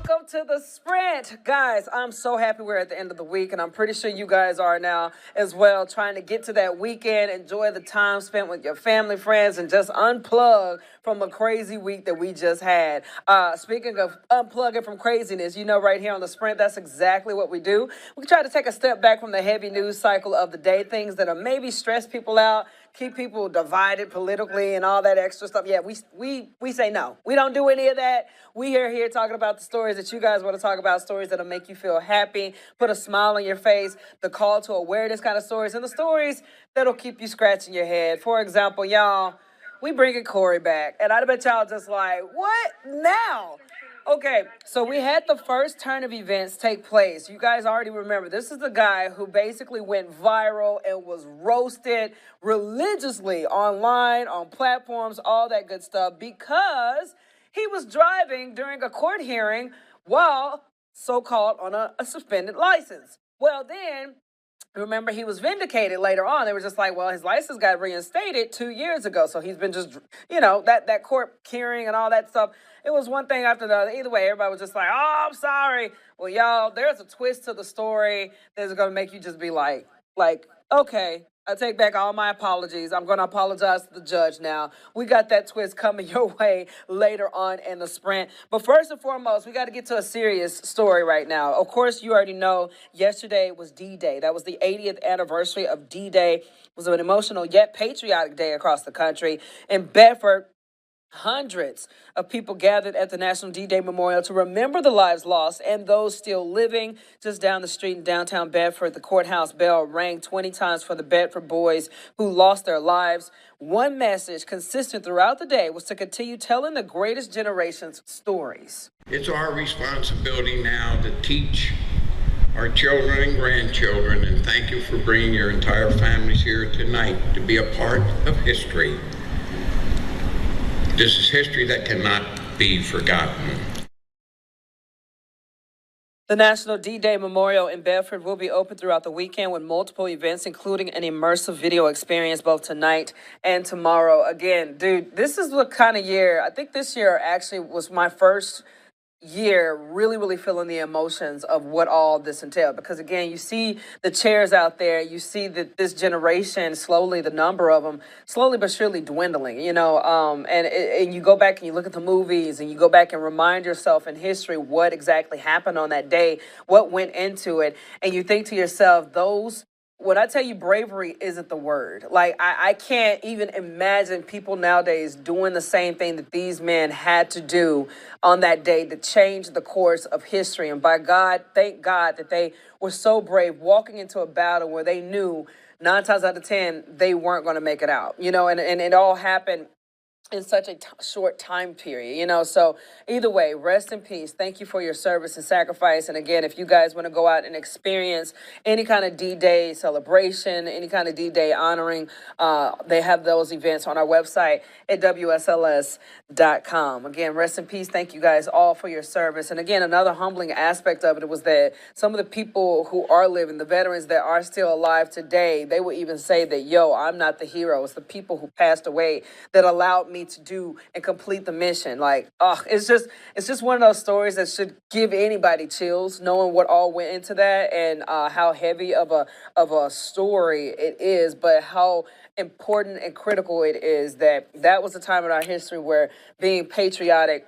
Welcome to the sprint. Guys, I'm so happy we're at the end of the week, and I'm pretty sure you guys are now as well, trying to get to that weekend, enjoy the time spent with your family, friends, and just unplug from a crazy week that we just had. Speaking of unplugging from craziness, you know, right here on the sprint, that's exactly what we do. We try to take a step back from the heavy news cycle of the day, things that are maybe stress people out, keep people divided politically and all that extra stuff. Yeah, we say no. We don't do any of that. We are here talking about the stories that you guys want to talk about, stories that'll make you feel happy, put a smile on your face, the call to awareness kind of stories, and the stories that'll keep you scratching your head. For example, y'all, we bringing Corey back, and I bet y'all just like, what now? Okay, so we had the first turn of events take place. You guys already remember, this is the guy who basically went viral and was roasted religiously online, on platforms, all that good stuff, because he was driving during a court hearing while so-called on a suspended license. Well, then remember, he was vindicated later on. They were just like, well, his license got reinstated 2 years ago. So he's been just, that court hearing and all that stuff. It was one thing after the other. Either way, everybody was just like, oh, I'm sorry. Well, y'all, there's a twist to the story that's going to make you just be like, okay, I take back all my apologies. I'm going to apologize to the judge now. We got that twist coming your way later on in the sprint. But first and foremost, we got to get to a serious story right now. Of course, you already know yesterday was D-Day. That was the 80th anniversary of D-Day. It was an emotional yet patriotic day across the country. In Bedford, hundreds of people gathered at the National D-Day Memorial to remember the lives lost and those still living. Just down the street in downtown Bedford, the courthouse bell rang 20 times for the Bedford boys who lost their lives. One message consistent throughout the day was to continue telling the greatest generation's stories. It's our responsibility now to teach our children and grandchildren, and thank you for bringing your entire families here tonight to be a part of history. This is history that cannot be forgotten. The National D-Day Memorial in Bedford will be open throughout the weekend with multiple events, including an immersive video experience both tonight and tomorrow. Again, dude, this is the kind of year, I think this year actually was my first year really feeling the emotions of what all this entailed, because again, you see the chairs out there, you see that this generation slowly, the number of them slowly but surely dwindling, and you go back and you look at the movies and you go back and remind yourself in history what exactly happened on that day, what went into it, and you think to yourself, when I tell you bravery isn't the word, like I can't even imagine people nowadays doing the same thing that these men had to do on that day to change the course of history. And by God, thank God that they were so brave walking into a battle where they knew 9 times out of 10 they weren't going to make it out, and it all happened in such a short time period, so either way, rest in peace. Thank you for your service and sacrifice. And again, if you guys want to go out and experience any kind of D-Day celebration, any kind of D-Day honoring, they have those events on our website at WSLS.com. Again, rest in peace. Thank you guys all for your service. And again, another humbling aspect of it was that some of the people who are living, the veterans that are still alive today, they will even say that, I'm not the hero. It's the people who passed away that allowed me to do and complete the mission. It's just one of those stories that should give anybody chills, knowing what all went into that and how heavy of a story it is, but how important and critical it is that was a time in our history where being patriotic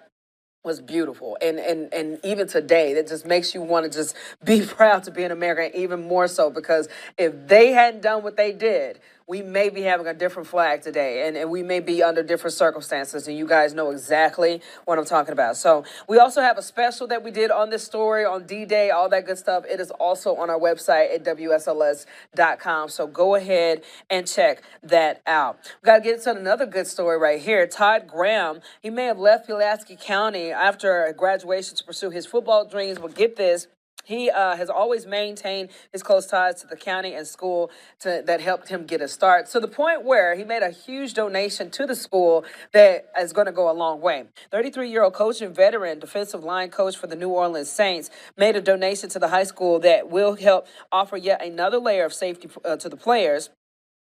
was beautiful. And even today, that just makes you want to just be proud to be an American, even more so, because if they hadn't done what they did, we may be having a different flag today, and we may be under different circumstances, and you guys know exactly what I'm talking about. So we also have a special that we did on this story on D-Day, all that good stuff. It is also on our website at WSLS.com, so go ahead and check that out. We got to get to another good story right here. Todd Graham, he may have left Pulaski County after graduation to pursue his football dreams, but get this, he has always maintained his close ties to the county and school that helped him get a start, to the point where he made a huge donation to the school that is going to go a long way. 33-year-old coach and veteran defensive line coach for the New Orleans Saints made a donation to the high school that will help offer yet another layer of safety to the players.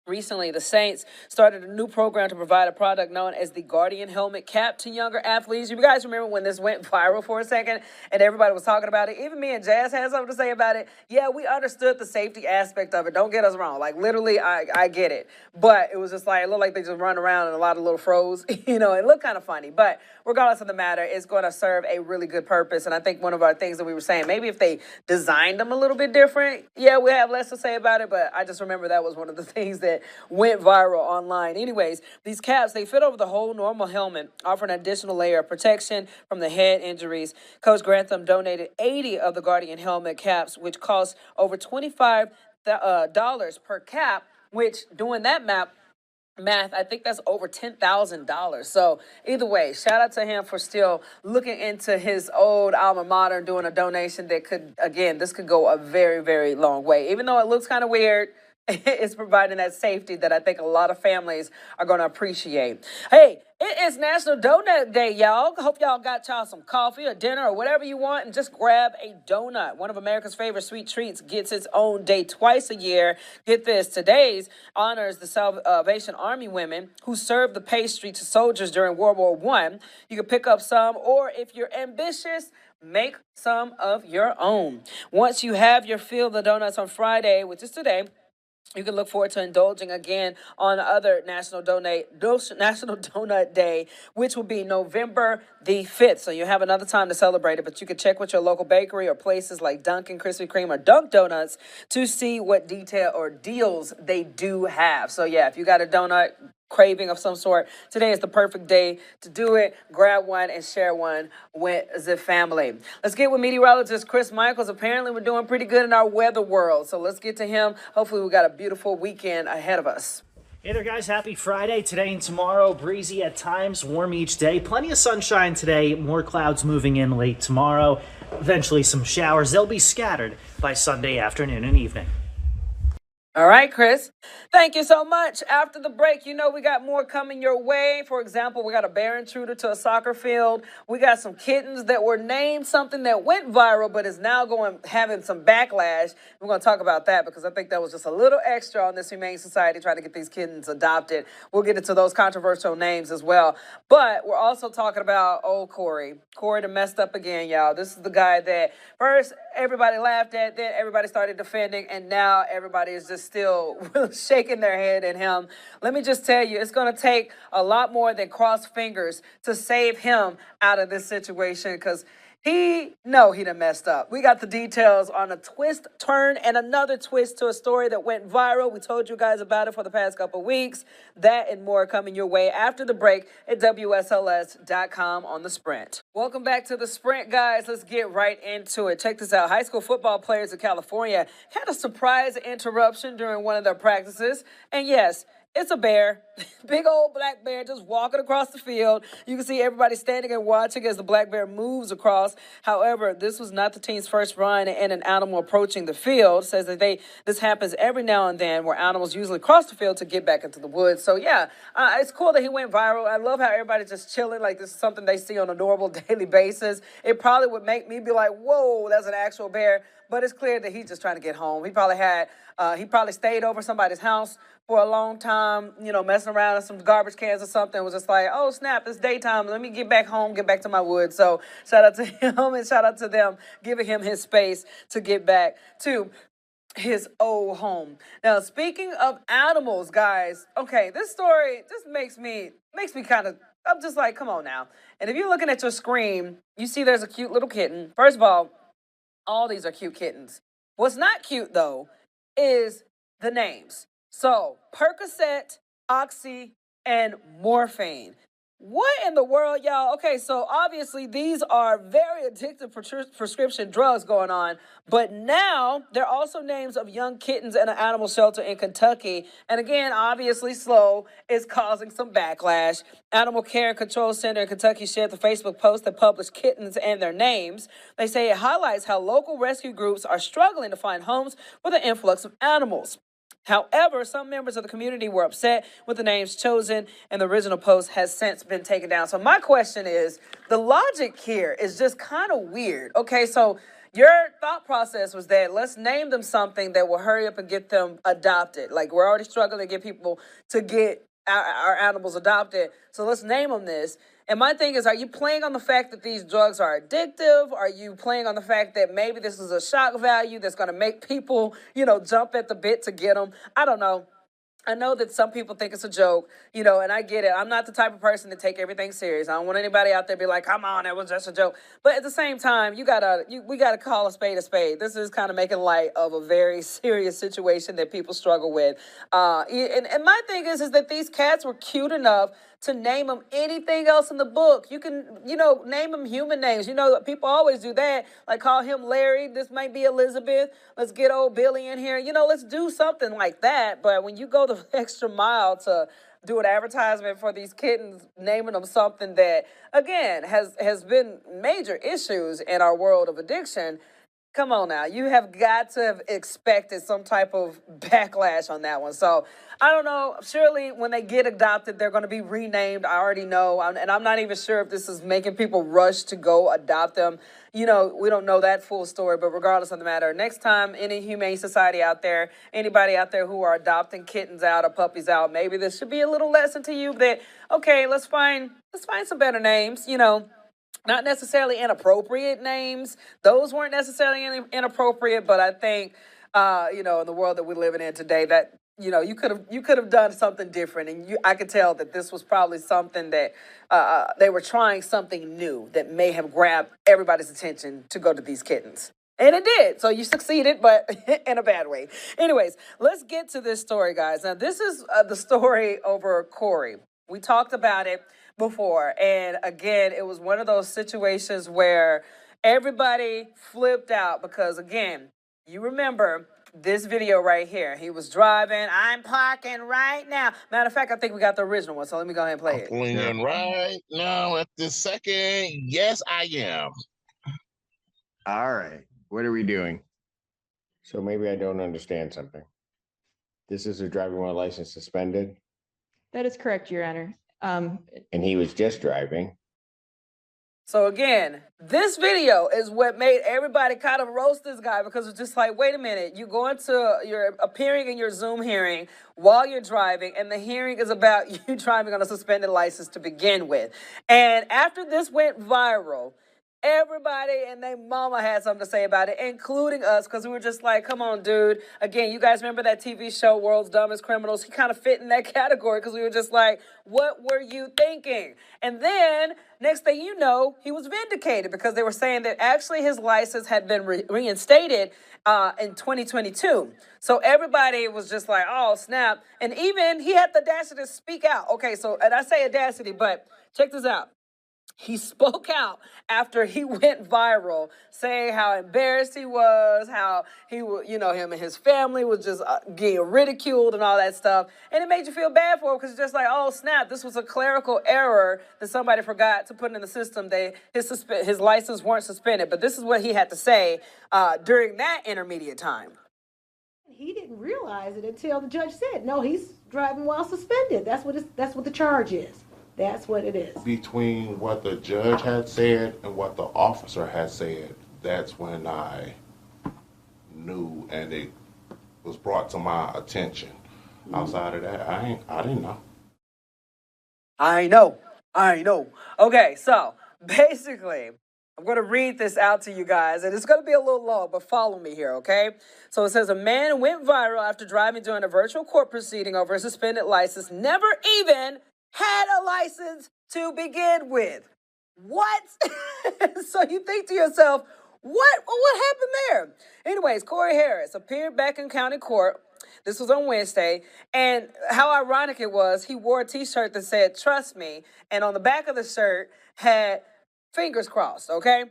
Recently, the Saints started a new program to provide a product known as the Guardian Helmet Cap to younger athletes. You guys remember when this went viral for a second and everybody was talking about it? Even me and Jazz had something to say about it. Yeah, we understood the safety aspect of it. Don't get us wrong. Like, literally, I get it. But it was just like, it looked like they just run around in a lot of little froze. It looked kind of funny. But regardless of the matter, it's going to serve a really good purpose. And I think one of our things that we were saying, maybe if they designed them a little bit different, yeah, we have less to say about it. But I just remember that was one of the things that went viral online. Anyways, these caps, they fit over the whole normal helmet, offer an additional layer of protection from the head injuries. Coach Grantham donated 80 of the Guardian helmet caps, which cost over $25 per cap, which doing that math, I think that's over $10,000. So either way, shout out to him for still looking into his old alma mater and doing a donation that could, again, this could go a very, very long way. Even though it looks kind of weird, it's providing that safety that I think a lot of families are going to appreciate. Hey, it is National Donut Day, y'all. Hope y'all got y'all some coffee or dinner or whatever you want and just grab a donut. One of America's favorite sweet treats gets its own day twice a year. Get this, today's honors the Salvation Army women who served the pastry to soldiers during World War I. You can pick up some, or if you're ambitious, make some of your own. Once you have your fill of the donuts on Friday, which is today, you can look forward to indulging again on other National Donut Day, which will be November the 5th. So you have another time to celebrate it, but you can check with your local bakery or places like Dunkin' Krispy Kreme or Dunk Donuts to see what detail or deals they do have. So yeah, if you got a donut craving of some sort, today is the perfect day to do it. Grab one and share one with the family. Let's get with meteorologist Chris Michaels. Apparently we're doing pretty good in our weather world, so let's get to him. Hopefully we got a beautiful weekend ahead of us. Hey there, guys. Happy Friday. Today and tomorrow, breezy at times, warm each day. Plenty of sunshine today, more clouds moving in late tomorrow. Eventually some showers. They'll be scattered by Sunday afternoon and evening. All right, Chris. Thank you so much. After the break, we got more coming your way. For example, we got a bear intruder to a soccer field. We got some kittens that were named something that went viral, but is now having some backlash. We're going to talk about that because I think that was just a little extra on this Humane Society trying to get these kittens adopted. We'll get into those controversial names as well. But we're also talking about old Corey. Corey done messed up again, y'all. This is the guy that first everybody laughed at, then everybody started defending, and now everybody is just still shaking their head at him. Let me just tell you, it's going to take a lot more than cross fingers to save him out of this situation because he done messed up. We got the details on a twist, turn, and another twist to a story that went viral. We told you guys about it for the past couple weeks. That and more coming your way after the break at WSLS.com on The Sprint. Welcome back to The Sprint, guys. Let's get right into it. Check this out. High school football players in California had a surprise interruption during one of their practices. And yes, it's a bear, big old black bear just walking across the field. You can see everybody standing and watching as the black bear moves across. However, this was not the team's first run and an animal approaching the field. Says that this happens every now and then where animals usually cross the field to get back into the woods. So yeah, it's cool that he went viral. I love how everybody's just chilling like this is something they see on a normal daily basis. It probably would make me be like, whoa, that's an actual bear. But it's clear that he's just trying to get home. He probably stayed over somebody's house for a long time, messing around in some garbage cans or something. Was just like, oh, snap, it's daytime. Let me get back home, get back to my woods. So shout out to him and shout out to them, giving him his space to get back to his old home. Now, speaking of animals, guys, okay, this story just makes me kind of, I'm just like, come on now. And if you're looking at your screen, you see there's a cute little kitten. First of all these are cute kittens. What's not cute, though, is the names. So, Percocet, Oxy, and Morphine. What in the world, y'all? Okay, so obviously these are very addictive prescription drugs going on, but now they're also names of young kittens in an animal shelter in Kentucky. And again, obviously slow is causing some backlash. Animal Care and Control Center in Kentucky shared the Facebook post that published kittens and their names. They say it highlights how local rescue groups are struggling to find homes for the influx of animals. However, some members of the community were upset with the names chosen, and the original post has since been taken down. So my question is, the logic here is just kind of weird. Okay, so Your thought process was that let's name them something that will hurry up and get them adopted. Like we're already struggling to get people to get our animals adopted. So let's name them this. And my thing is, are you playing on the fact that these drugs are addictive? Are you playing on the fact that maybe this is a shock value that's going to make people, jump at the bit to get them? I don't know. I know that some people think it's a joke, and I get it. I'm not the type of person to take everything serious. I don't want anybody out there to be like, come on, it was just a joke. But at the same time, we gotta call a spade a spade. This is kind of making light of a very serious situation that people struggle with. And my thing is that these cats were cute enough to name them anything else in the book. You can, name them human names. People always do that. Like call him Larry. This might be Elizabeth. Let's get old Billy in here. Let's do something like that. But when you go the extra mile to do an advertisement for these kittens, naming them something that, again, has been major issues in our world of addiction, come on now. You have got to have expected some type of backlash on that one. So I don't know. Surely when they get adopted, they're going to be renamed. I already know. And I'm not even sure if this is making people rush to go adopt them. We don't know that full story. But regardless of the matter, next time any humane society out there, anybody out there who are adopting kittens out or puppies out, maybe this should be a little lesson to you that, okay, let's find some better names, Not necessarily inappropriate names. Those weren't necessarily inappropriate, but I think, in the world that we're living in today, that, you could have done something different. And I could tell that this was probably something that they were trying something new that may have grabbed everybody's attention to go to these kittens. And it did. So you succeeded, but in a bad way. Anyways, let's get to this story, guys. Now, this is the story over Corey. We talked about it before. And again, it was one of those situations where everybody flipped out because, again, you remember this video right here. He was driving. I'm parking right now. Matter of fact, I think we got the original one. So let me go ahead and play it. Pulling in right now at this second. Yes, I am. All right. What are we doing? So maybe I don't understand something. This is a driving while license suspended, That is correct, Your Honor. and he was just driving. So again, this video is what made everybody kind of roast this guy because it's just like, wait a minute, you're appearing in your Zoom hearing while you're driving, and the hearing is about you driving on a suspended license to begin with. And after this went viral, everybody and their mama had something to say about it, including us, because we were just like, come on, dude. Again, you guys remember that TV show, World's Dumbest Criminals? He kind of fit in that category because we were just like, what were you thinking? And then, next thing you know, he was vindicated because they were saying that actually his license had been reinstated in 2022. So everybody was just like, oh, snap. And even he had the audacity to speak out. Okay, so, and I say audacity, but check this out. He spoke out after he went viral, saying how embarrassed he was, how he would, him and his family was just getting ridiculed and all that stuff. And it made you feel bad for him because it's just like, oh, snap, this was a clerical error that somebody forgot to put in the system. His license weren't suspended. But this is what he had to say during that intermediate time. He didn't realize it until the judge said, no, he's driving while suspended. That's what the charge is. That's what it is. Between what the judge had said and what the officer had said, that's when I knew, and it was brought to my attention. Outside of that, I didn't know. I know. Okay, so basically, I'm going to read this out to you guys, and it's going to be a little long, but follow me here, okay? So it says, a man went viral after driving during a virtual court proceeding over a suspended license, never even had a license to begin with. What? So you think to yourself, what happened there? Anyways, Corey Harris appeared back in county court. This was on Wednesday. And how ironic it was, he wore a t-shirt that said, trust me. And on the back of the shirt had fingers crossed, okay?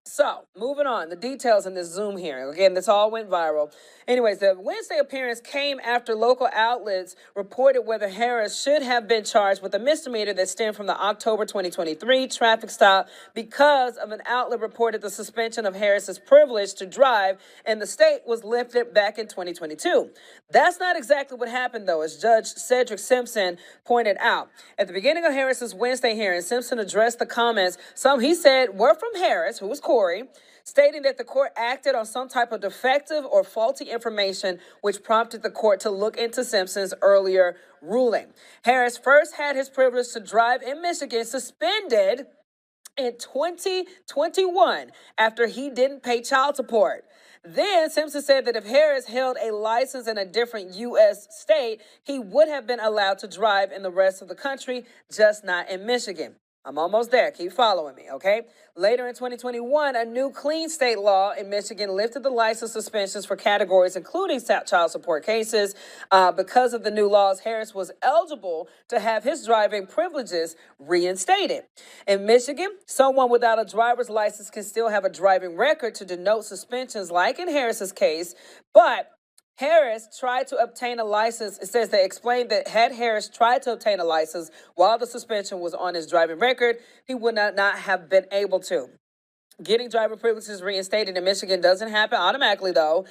So, moving on, the details in this Zoom hearing. Again, this all went viral. Anyways, the Wednesday appearance came after local outlets reported whether Harris should have been charged with a misdemeanor that stemmed from the October 2023 traffic stop because of an outlet reported the suspension of Harris's privilege to drive in the state was lifted back in 2022. That's not exactly what happened, though, as Judge Cedric Simpson pointed out. At the beginning of Harris's Wednesday hearing, Simpson addressed the comments, some he said were from Harris, who was Corey, stating that the court acted on some type of defective or faulty information, which prompted the court to look into Simpson's earlier ruling. Harris first had his privilege to drive in Michigan suspended in 2021 after he didn't pay child support. Then Simpson said that if Harris held a license in a different U.S. state, he would have been allowed to drive in the rest of the country, just not in Michigan. I'm almost there. Keep following me, okay? Later in 2021, a new clean state law in Michigan lifted the license suspensions for categories including child support cases. Because of the new laws, Harris was eligible to have his driving privileges reinstated. In Michigan, someone without a driver's license can still have a driving record to denote suspensions like in Harris's case, but Harris tried to obtain a license. It says they explained that had Harris tried to obtain a license while the suspension was on his driving record, he would not have been able to. Getting driver privileges reinstated in Michigan doesn't happen automatically, though,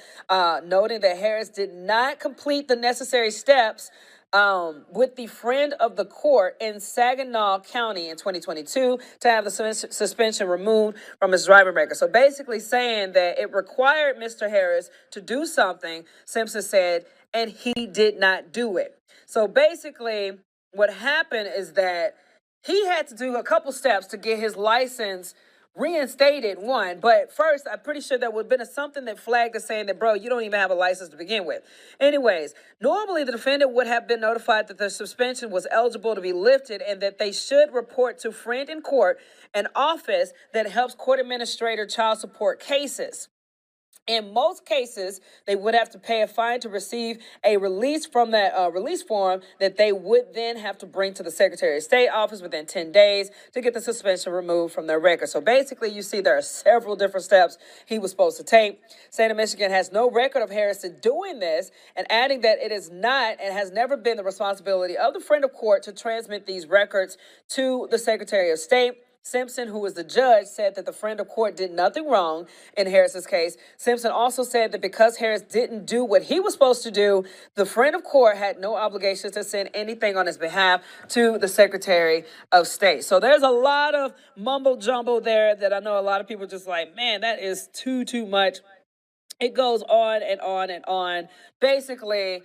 noting that Harris did not complete the necessary steps with the friend of the court in Saginaw County in 2022 to have the suspension removed from his driving record. So basically saying that it required Mr. Harris to do something, Simpson said, and he did not do it. So basically what happened is that he had to do a couple steps to get his license reinstated, one, but first, I'm pretty sure that would have been something that flagged us saying that, bro, you don't even have a license to begin with. Anyways, normally the defendant would have been notified that the suspension was eligible to be lifted and that they should report to friend in court, an office that helps court administrator child support cases. In most cases, they would have to pay a fine to receive a release from that release form that they would then have to bring to the Secretary of State office within 10 days to get the suspension removed from their record. So basically, you see there are several different steps he was supposed to take. State of Michigan has no record of Harris doing this, and adding that it is not and has never been the responsibility of the friend of court to transmit these records to the Secretary of State. Simpson, who was the judge, said that the friend of court did nothing wrong in Harris's case. Simpson also said that because Harris didn't do what he was supposed to do, the friend of court had no obligation to send anything on his behalf to the Secretary of State. So there's a lot of mumbo jumbo there that I know a lot of people just like, man, that is too much. It goes on and on and on. Basically,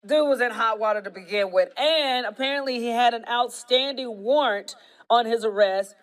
dude was in hot water to begin with, and apparently he had an outstanding warrant on his arrest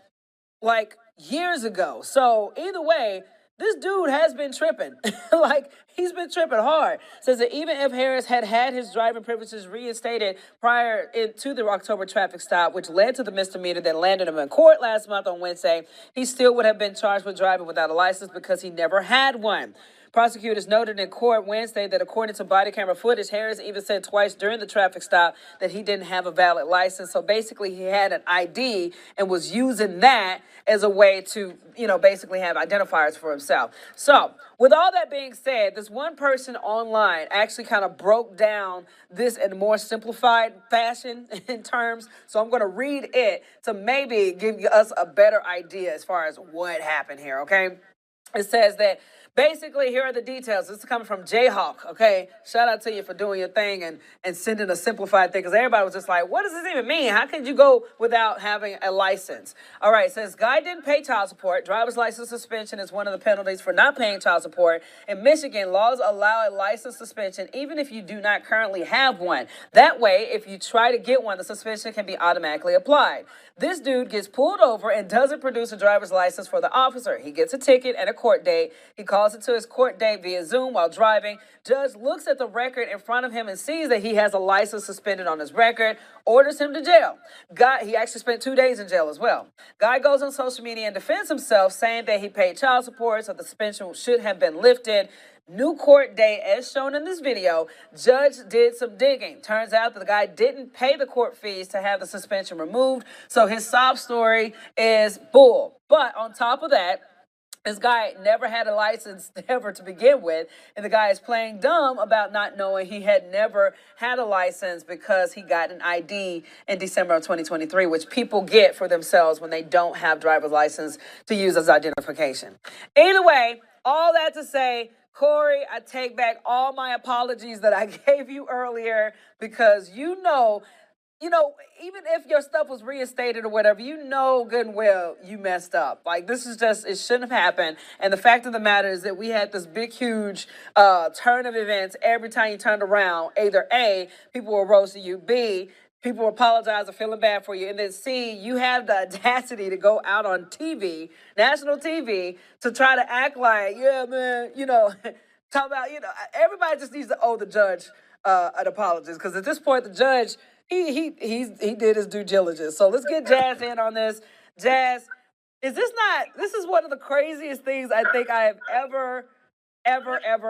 like years ago. So either way, this dude has been tripping. Like, he's been tripping hard. Says that even if Harris had his driving privileges reinstated prior to the October traffic stop, which led to the misdemeanor that landed him in court last month on Wednesday, he still would have been charged with driving without a license because he never had one. Prosecutors noted in court Wednesday that according to body camera footage, Harris even said twice during the traffic stop that he didn't have a valid license. So basically he had an ID and was using that as a way to, basically have identifiers for himself. So with all that being said, this one person online actually kind of broke down this in a more simplified fashion in terms. So I'm going to read it to maybe give us a better idea as far as what happened here, okay? It says that basically, here are the details. This is coming from Jayhawk, okay? Shout out to you for doing your thing and sending a simplified thing, because everybody was just like, what does this even mean? How could you go without having a license? All right, it says, guy didn't pay child support. Driver's license suspension is one of the penalties for not paying child support. In Michigan, laws allow a license suspension even if you do not currently have one. That way, if you try to get one, the suspension can be automatically applied. This dude gets pulled over and doesn't produce a driver's license for the officer. He gets a ticket and a court date. He calls it to his court date via Zoom while driving. Judge looks at the record in front of him and sees that he has a license suspended on his record, orders him to jail. He actually spent 2 days in jail as well. Guy goes on social media and defends himself, saying that he paid child support, so the suspension should have been lifted. New court date, as shown in this video. Judge did some digging. Turns out that the guy didn't pay the court fees to have the suspension removed, so his sob story is bull. But on top of that, this guy never had a license ever to begin with, and the guy is playing dumb about not knowing he had never had a license because he got an ID in December of 2023, which people get for themselves when they don't have driver's license to use as identification. Either way, all that to say, Corey, I take back all my apologies that I gave you earlier, because you know, even if your stuff was reinstated or whatever, you know good and well you messed up. Like, this is just, it shouldn't have happened. And the fact of the matter is that we had this big, huge turn of events. Every time you turned around, either A, people were roasting you, B, people were apologizing, feeling bad for you, and then C, you have the audacity to go out on TV, national TV, to try to act like, yeah, man, you know, talk about, you know, everybody just needs to owe the judge an apology, because at this point the judge he did his due diligence. So let's get Jazz in on this. Jazz, this is one of the craziest things I think I have ever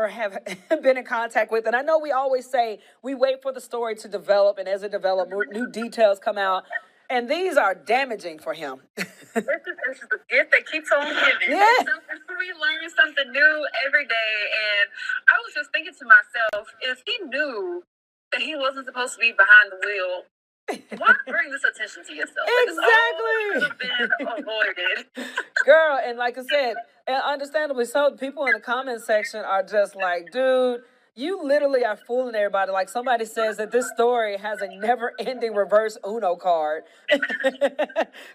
have been in contact with. And I know we always say we wait for the story to develop, and as it develops, new details come out. And these are damaging for him. This is the gift that keeps on giving. Yeah. We learn something new every day. And I was just thinking to myself, if he knew that he wasn't supposed to be behind the wheel, why bring this attention to yourself? Exactly. This all could have been avoided. Girl, and like I said, and understandably so, people in the comment section are just like, dude, you literally are fooling everybody. Like, somebody says that this story has a never-ending reverse Uno card.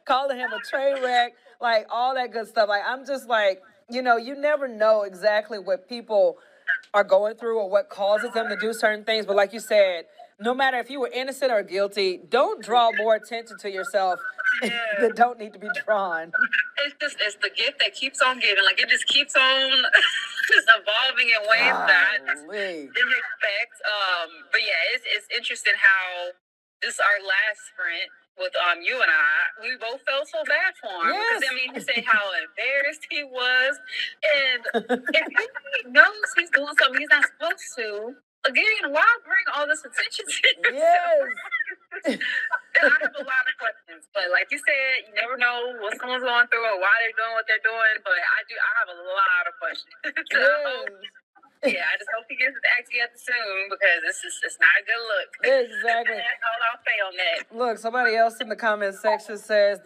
Calling him a train wreck, like all that good stuff. Like, I'm just like, you know, you never know exactly what people are going through or what causes them to do certain things. But like you said, no matter if you were innocent or guilty, don't draw more attention to yourself that don't need to be drawn. It's the gift that keeps on giving. Like, it just keeps on just evolving in ways that I didn't expect. But yeah, it's interesting how this our last sprint with you and we both felt so bad for him. Yes. Because I mean, he said how embarrassed he was, and if he knows he's doing something he's not supposed to, again, why bring all this attention to yourself? Yes. And I have a lot of questions, but like you said, you never know what someone's going through or why they're doing what they're doing. But I have a lot of questions. I just hope he gets his act together soon, because it's not a good look. Exactly. That's all I'll say on that. Look, somebody else in the comment section says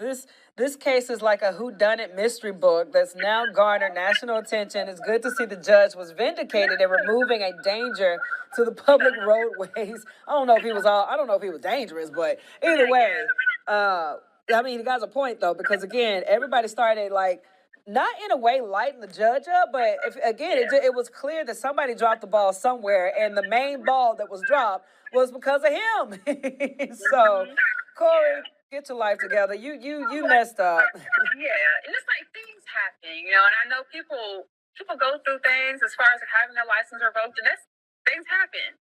this case is like a whodunit mystery book that's now garnered national attention. It's good to see the judge was vindicated in removing a danger to the public roadways. I don't know if he was dangerous, but either way, I mean, he got a point though, because again, everybody started like, not in a way lighting the judge up, but it was clear that somebody dropped the ball somewhere, and the main ball that was dropped was because of him. So, Corey, get your life together. You messed up. Yeah, and it's like things happen, you know, and I know people go through things as far as having their license revoked, and things happen.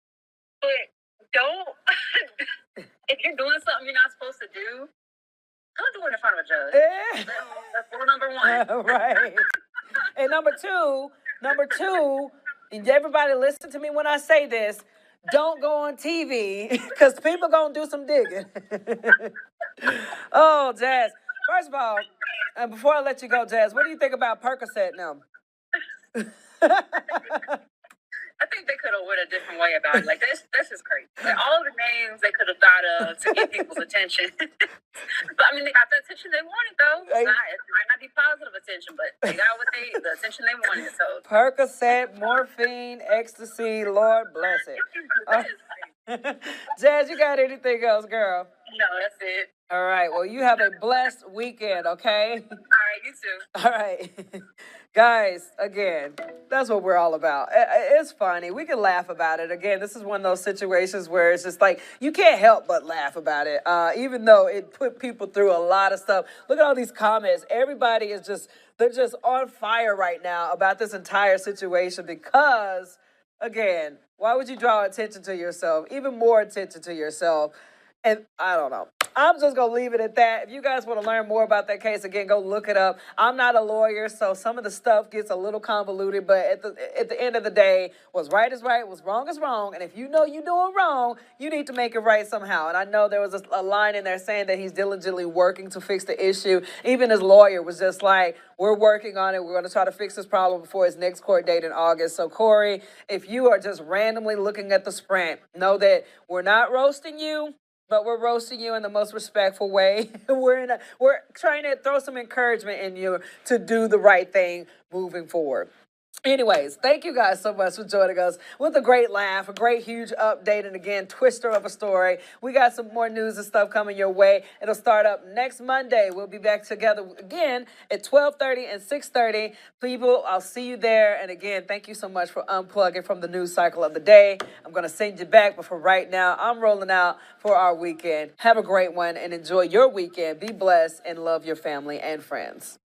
But don't, if you're doing something you're not supposed to do, don't do it in front of a judge. Yeah. That's rule number one. Right. And number two, and everybody listen to me when I say this, don't go on TV, because people going to do some digging. Oh, Jazz. First of all, and before I let you go, Jazz, what do you think about Percocet now? I think they could have went a different way about it. Like, that's just crazy. Like, all the names they could have thought of to get people's attention. But I mean, they got the attention they wanted, though. It might not be positive attention, but they got the attention they wanted. So Percocet, morphine, ecstasy, Lord bless it. Jazz, you got anything else, girl? No, that's it. All right. Well, you have a blessed weekend, okay? All right, you too. All right. Guys, again, that's what we're all about. It's funny. We can laugh about it. Again, this is one of those situations where it's just like, you can't help but laugh about it, even though it put people through a lot of stuff. Look at all these comments. Everybody they're just on fire right now about this entire situation because, again, why would you draw attention to yourself, even more attention to yourself? And I don't know. I'm just going to leave it at that. If you guys want to learn more about that case, again, go look it up. I'm not a lawyer, so some of the stuff gets a little convoluted, but at the end of the day, what's right is right, what's wrong is wrong, and if you know you're doing wrong, you need to make it right somehow. And I know there was a line in there saying that he's diligently working to fix the issue. Even his lawyer was just like, we're working on it. We're going to try to fix this problem before his next court date in August. So, Corey, if you are just randomly looking at the sprint, know that we're not roasting you, but we're roasting you in the most respectful way. We're trying to throw some encouragement in you to do the right thing moving forward. Anyways, thank you guys so much for joining us with a great laugh, a great huge update, and again, twister of a story. We got some more news and stuff coming your way. It'll start up next Monday. We'll be back together again at 12:30 and 6:30. People, I'll see you there. And again, thank you so much for unplugging from the news cycle of the day. I'm going to send you back, but for right now, I'm rolling out for our weekend. Have a great one and enjoy your weekend. Be blessed and love your family and friends.